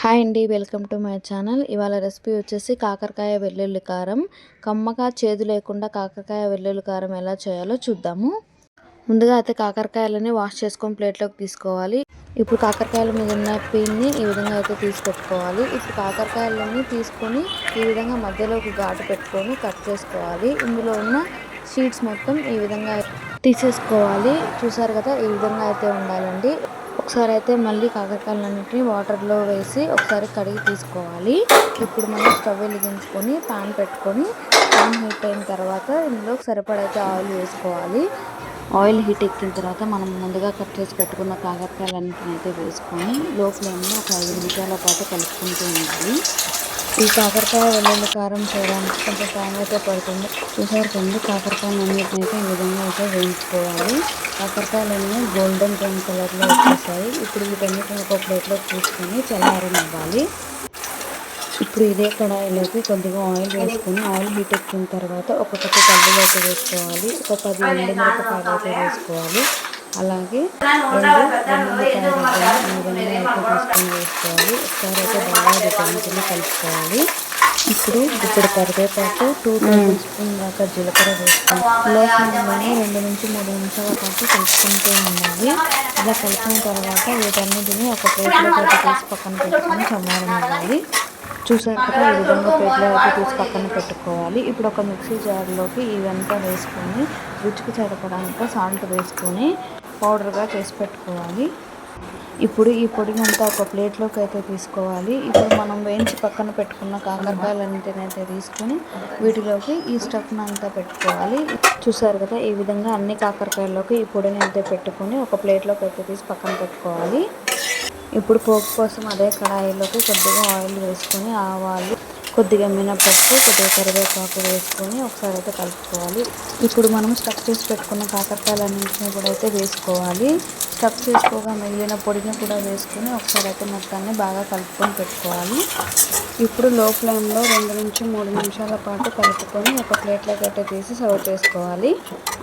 Hi అండి, welcome to my channel. ఇవాళ recipe వచ్చేసి కాకరకాయ వెల్లుల్లి కారం. కమ్మగా చేదు లేకుండా కాకరకాయ వెల్లుల్లి కారం ఎలా చేయాలో చూద్దాము. ముందుగా అయితే కాకరకాయలని వాష్ చేసుకొని ప్లేట్లోకి తీసుకోవాలి. ఇప్పుడు కాకరకాయల మీద ఉన్న పీల్ని ఈ విధంగా అయితే తీసి పెట్టుకోవాలి. ఇప్పుడు కాకరకాయలన్నీ తీసుకొని ఈ విధంగా మధ్యలో ఒక ఘాటు పెట్టుకొని కట్ చేసుకోవాలి. ఇందులో ఉన్న సీడ్స్ మొత్తం ఈ విధంగా తీసేసుకోవాలి. చూసారు కదా, ఈ విధంగా అయితే ఉండాలండి. ఒకసారి అయితే మళ్ళీ కాకరకాయలన్నింటినీ వాటర్లో వేసి ఒకసారి కడిగి తీసుకోవాలి. ఇప్పుడు మనం స్టవ్ వెలిగించుకొని పాన్ పెట్టుకొని పాన్ హీట్ అయిన తర్వాత ఇందులో సరిపడైతే ఆయిల్ వేసుకోవాలి. ఆయిల్ హీట్ ఎక్కిన తర్వాత మనం ముందుగా కట్ చేసి పెట్టుకున్న కాకరకాయలన్నింటినీ అయితే వేసుకొని లో ఫ్లేమ్లో ఒక 5 నిమిషాల పాటు కలుపుకుంటూ ఉండాలి. ఈ కాకరకాయ వెల్లుల్లి కారం చేయడానికి కొంచెం టైం అయితే పడుతుంది. చూసారు కండి, కాకరకాయలన్నింటినీ అయితే ఈ విధంగా అయితే వేయించుకోవాలి. కాకరకాయలన్నీ గోల్డెన్ బ్రౌన్ కలర్లో వచ్చేసాయి. ఇప్పుడు వీటన్నిటిని ఒక ప్లేట్లో తీసుకొని చల్లారనివ్వాలి. ఇప్పుడు ఇదే కడాయిలోకి కొద్దిగా ఆయిల్ వేసుకొని ఆయిల్ హీట్ ఎక్కిన తర్వాత ఒక్కొక్కటి కల్లులోకి వేసుకోవాలి. ఒక 10 ఎండుమిరపకాయలు అయితే వేసుకోవాలి. అలాగే 2 వెల్లుల్లిపాయలు ఈ విధంగా అయితే తీసుకొని వేసుకోవాలి. ఒకసారి అయితే బాగా వీటన్నిటిని కలుపుకోవాలి. ఇప్పుడు కరివేపాకు 2 టేబుల్ స్పూన్ దాకా జీలకర్ర వేసుకొని లో ఫ్లేమ్లోనే 2 నుంచి 3 నిమిషాల పాటు కలుపుకుంటూ ఉండాలి. ఇలా కలిపిన తర్వాత వీటన్నిటిని ఒక ప్లేట్లోకి అయితే తీసి పక్కన పెట్టుకొని చల్లారనివ్వాలి. చూసారు కదా, ఈ విధంగా ప్లేట్లో అయితే తీసి పక్కన పెట్టుకోవాలి. ఇప్పుడు ఒక మిక్సీ జార్లోకి ఇదంతా వేసుకొని రుచికి సరిపడంత సాల్ట్ వేసుకొని పౌడర్గా చేసి పెట్టుకోవాలి. ఇప్పుడు ఈ పొడినంతా ఒక ప్లేట్లోకి అయితే తీసుకోవాలి. ఇప్పుడు మనం వేయించి పక్కన పెట్టుకున్న కాకరకాయలన్నింటినీ అయితే తీసుకొని వీటిలోకి ఈ స్టఫ్ని అంతా పెట్టుకోవాలి. చూసారు కదా, ఈ విధంగా అన్ని కాకరకాయల్లోకి ఈ పొడిని అయితే పెట్టుకొని ఒక ప్లేట్లోకి అయితే తీసి పక్కన పెట్టుకోవాలి. ఇప్పుడు పోపు కోసం అదే కడాయిలోకి కొద్దిగా ఆయిల్ వేసుకొని ఆవాలు, కొద్దిగా మినపప్పు, కొద్దిగా కరివేపాకు వేసుకొని ఒకసారి అయితే కలుపుకోవాలి. ఇప్పుడు మనం స్టఫ్ చేసి పెట్టుకున్న కాకరకాయలన్నింటినీ కూడా అయితే వేసుకోవాలి. స్టఫ్ చేసుకోగా మిగిలిన పొడిని కూడా వేసుకొని ఒకసారి అయితే మొత్తాన్ని బాగా కలుపుకొని పెట్టుకోవాలి. ఇప్పుడు లో ఫ్లేమ్లో 2 నుంచి 3 నిమిషాల పాటు కలుపుకొని ఒక ప్లేట్లోకి అయితే తీసి సర్వ్ చేసుకోవాలి.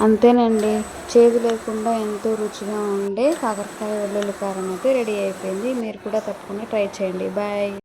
అంతేనండి, చేదు లేకుండా ఎంతో రుచిగా ఉండే కాకరకాయ వెల్లుల్లి కారం అయితే రెడీ అయిపోయింది. మీరు కూడా తప్పకుండా ట్రై చేయండి. బాయ్.